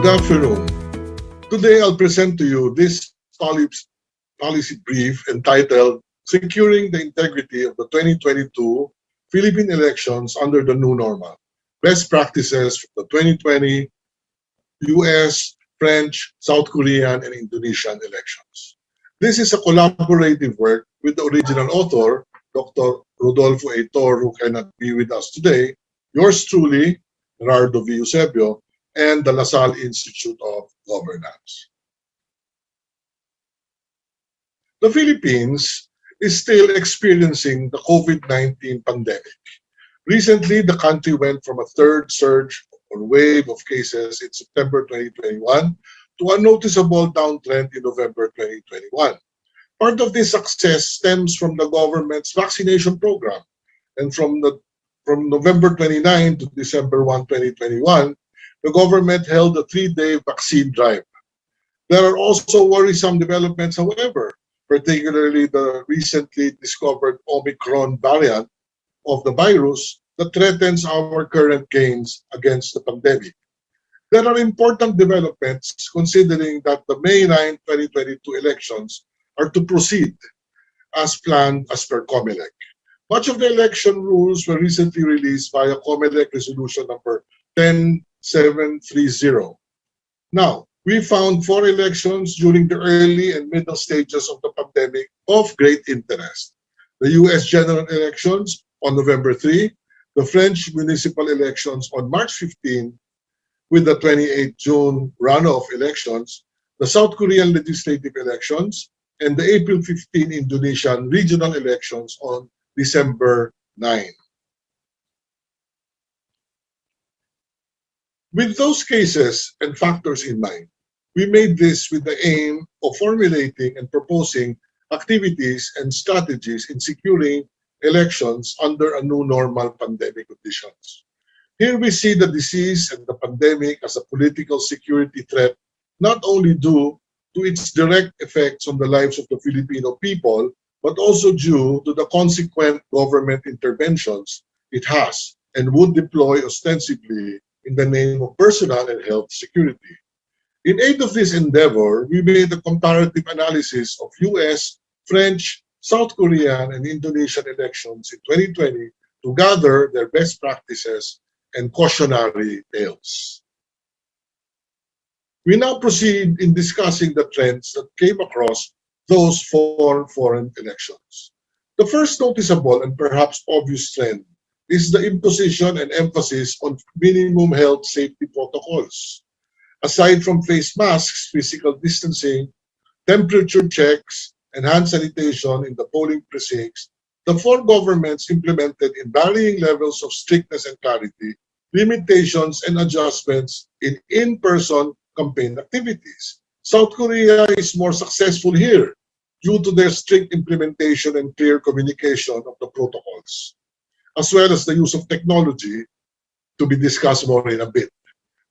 Good afternoon. Today I'll present to you this policy brief entitled Securing the Integrity of the 2022 Philippine Elections under the New Normal, Best Practices for the 2020 US, French, South Korean, and Indonesian elections. This is a collaborative work with the original author, Dr. Rodolfo Aitor, who cannot be with us today, yours truly, Gerardo Eusebio, and the Salle Institute of Governance. The Philippines is still experiencing the COVID-19 pandemic. Recently, the country went from a third surge or wave of cases in September 2021 to a noticeable downtrend in November 2021. Part of this success stems from the government's vaccination program, and from November 29 to December 1, 2021, the government held a 3-day vaccine drive. There are also worrisome developments, however, particularly the recently discovered Omicron variant of the virus that threatens our current gains against the pandemic. There are important developments considering that the May 9, 2022 elections are to proceed as planned as per COMELEC. Much of the election rules were recently released via COMELEC Resolution number 10730. Now, we found 4 elections during the early and middle stages of the pandemic of great interest. The US general elections on November 3, the French municipal elections on March 15, with the 28 June runoff elections, the South Korean legislative elections, and the April 15 Indonesian regional elections on December 9. With those cases and factors in mind, we made this with the aim of formulating and proposing activities and strategies in securing elections under a new normal pandemic conditions. Here we see the disease and the pandemic as a political security threat, not only due to its direct effects on the lives of the Filipino people, but also due to the consequent government interventions it has and would deploy ostensibly in the name of personal and health security. In aid of this endeavor, we made a comparative analysis of US, French, South Korean, and Indonesian elections in 2020 to gather their best practices and cautionary tales. We now proceed in discussing the trends that came across those 4 foreign elections. The first noticeable and perhaps obvious trend is the imposition and emphasis on minimum health safety protocols. Aside from face masks, physical distancing, temperature checks, and hand sanitation in the polling precincts, the 4 governments implemented in varying levels of strictness and clarity limitations and adjustments in in-person campaign activities. South Korea is more successful here due to their strict implementation and clear communication of the protocols, as well as the use of technology, to be discussed more in a bit.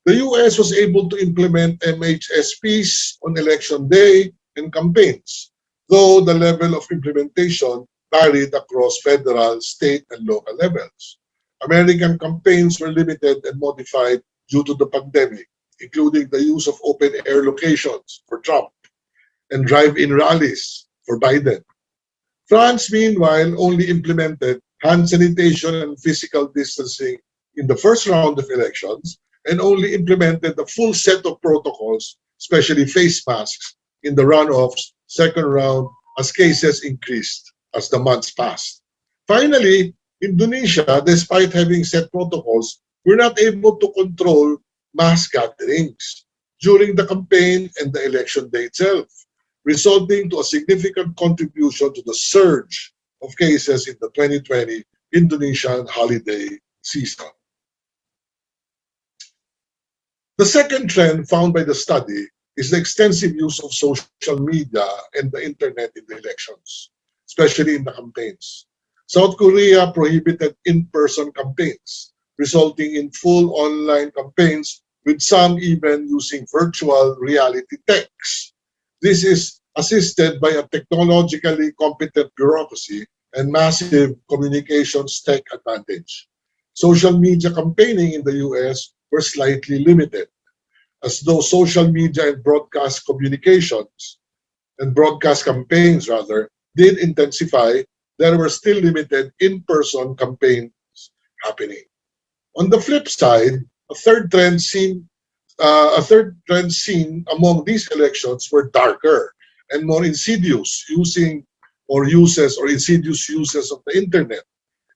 The US was able to implement MHSPs on election day and campaigns, though the level of implementation varied across federal, state, and local levels. American campaigns were limited and modified due to the pandemic, including the use of open-air locations for Trump and drive-in rallies for Biden. France, meanwhile, only implemented hand sanitation and physical distancing in the first round of elections, and only implemented the full set of protocols, especially face masks, in the runoffs second round as cases increased as the months passed. Finally, Indonesia, despite having set protocols, were not able to control mass gatherings during the campaign and the election day itself, resulting to a significant contribution to the surge of cases in the 2020 Indonesian holiday season. The second trend found by the study is the extensive use of social media and the internet in the elections, especially in the campaigns. South Korea prohibited in-person campaigns, resulting in full online campaigns, with some even using virtual reality techs. This is assisted by a technologically competent bureaucracy and massive communications tech advantage. Social media campaigning in the US were slightly limited. as though social media and broadcast communications and broadcast campaigns rather did intensify, there were still limited in-person campaigns happening. On the flip side, a third trend seen among these elections were darker and more insidious insidious uses of the internet.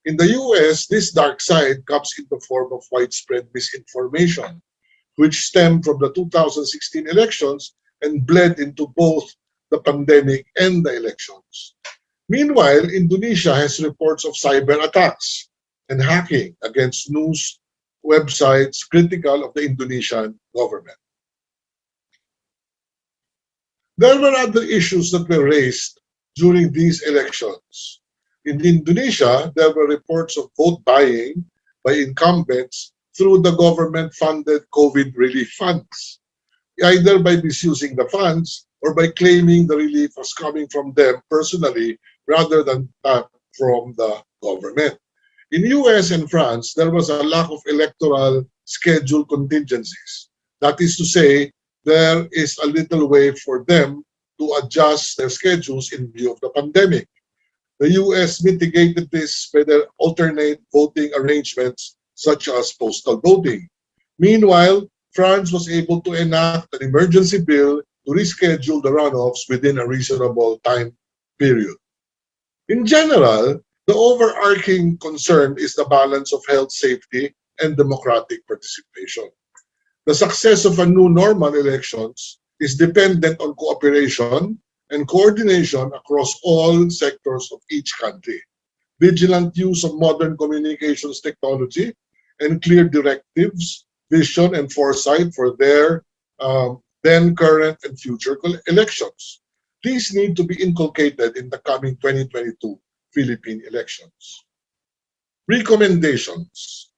In the US, this dark side comes in the form of widespread misinformation, which stemmed from the 2016 elections and bled into both the pandemic and the elections. Meanwhile, Indonesia has reports of cyber attacks and hacking against news websites critical of the Indonesian government. There were other issues that were raised during these elections. In Indonesia, there were reports of vote buying by incumbents through the government-funded COVID relief funds, either by misusing the funds or by claiming the relief was coming from them personally rather than from the government. In US and France, there was a lack of electoral schedule contingencies. That is to say, there is a little way for them to adjust their schedules in view of the pandemic. The US mitigated this by their alternate voting arrangements, such as postal voting. Meanwhile, France was able to enact an emergency bill to reschedule the runoffs within a reasonable time period. In general, the overarching concern is the balance of health safety and democratic participation. The success of a new normal elections is dependent on cooperation and coordination across all sectors of each country. Vigilant use of modern communications technology and clear directives, vision, and foresight for their then, current, and future elections. These need to be inculcated in the coming 2022 Philippine elections. Recommendations.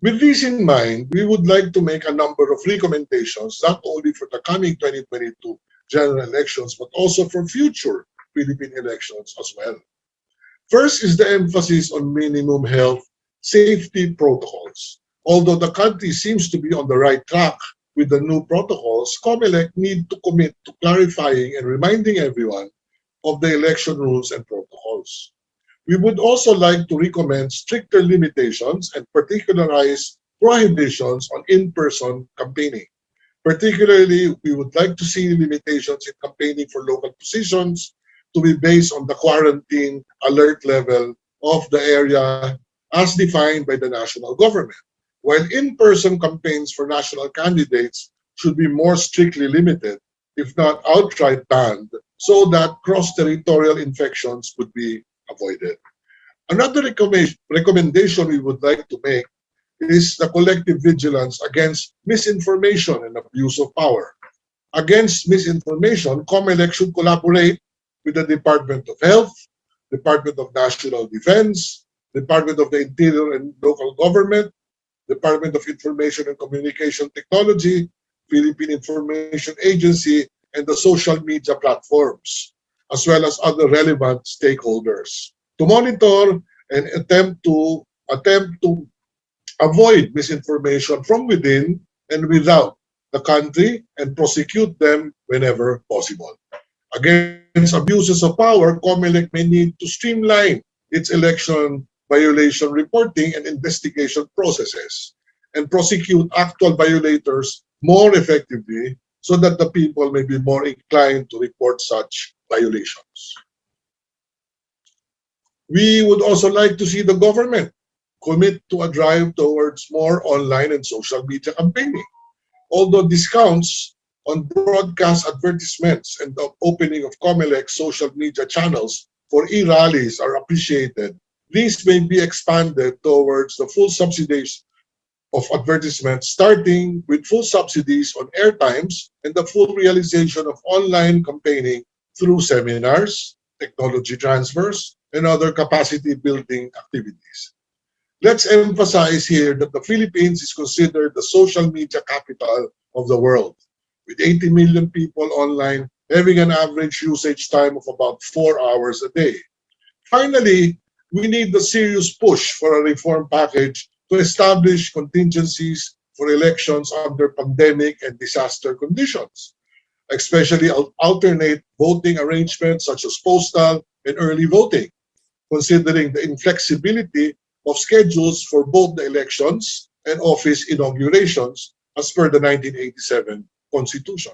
With this in mind, we would like to make a number of recommendations not only for the coming 2022 general elections but also for future Philippine elections as well. First is the emphasis on minimum health safety protocols. Although the country seems to be on the right track with the new protocols, COMELEC need to commit to clarifying and reminding everyone of the election rules and protocols. We would also like to recommend stricter limitations and particularized prohibitions on in-person campaigning. Particularly, we would like to see limitations in campaigning for local positions to be based on the quarantine alert level of the area as defined by the national government, while in-person campaigns for national candidates should be more strictly limited, if not outright banned, so that cross-territorial infections could be avoided. Another recommendation we would like to make is the collective vigilance against misinformation and abuse of power. Against misinformation, COMELEC should collaborate with the Department of Health, Department of National Defense, Department of the Interior and Local Government, Department of Information and Communication Technology, Philippine Information Agency, and the social media platforms, as well as other relevant stakeholders, to monitor and attempt to avoid misinformation from within and without the country and prosecute them whenever possible. Against abuses of power, COMELEC may need to streamline its election violation reporting and investigation processes and prosecute actual violators more effectively so that the people may be more inclined to report such violations. We would also like to see the government commit to a drive towards more online and social media campaigning. Although discounts on broadcast advertisements and the opening of COMELEC social media channels for e-rallies are appreciated, these may be expanded towards the full subsidies of advertisements, starting with full subsidies on airtimes and the full realization of online campaigning through seminars, technology transfers, and other capacity building activities. Let's emphasize here that the Philippines is considered the social media capital of the world, with 80 million people online having an average usage time of about 4 hours a day. Finally, we need the serious push for a reform package to establish contingencies for elections under pandemic and disaster conditions, especially alternate voting arrangements such as postal and early voting, considering the inflexibility of schedules for both the elections and office inaugurations as per the 1987 Constitution.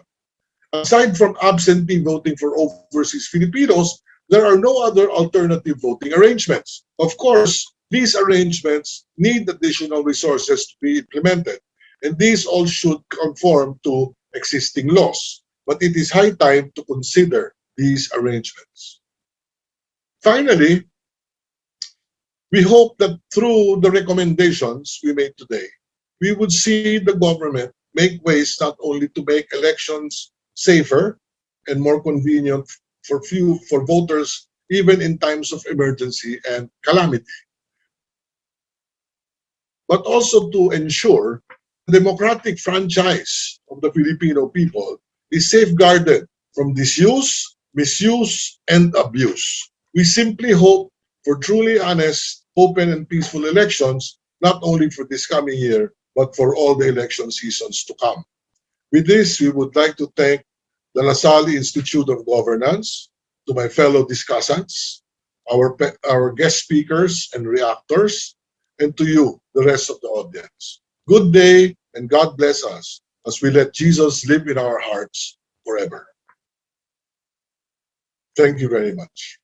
Aside from absentee voting for overseas Filipinos, there are no other alternative voting arrangements. Of course, these arrangements need additional resources to be implemented, and these all should conform to existing laws. But it is high time to consider these arrangements. Finally, we hope that through the recommendations we made today, we would see the government make ways not only to make elections safer and more convenient for voters even in times of emergency and calamity, but also to ensure the democratic franchise of the Filipino people is safeguarded from disuse, misuse, and abuse. We simply hope for truly honest, open, and peaceful elections, not only for this coming year, but for all the election seasons to come. With this, we would like to thank the La Salle Institute of Governance, to my fellow discussants, our guest speakers and reactors, and to you, the rest of the audience. Good day and God bless us as we let Jesus live in our hearts forever. Thank you very much.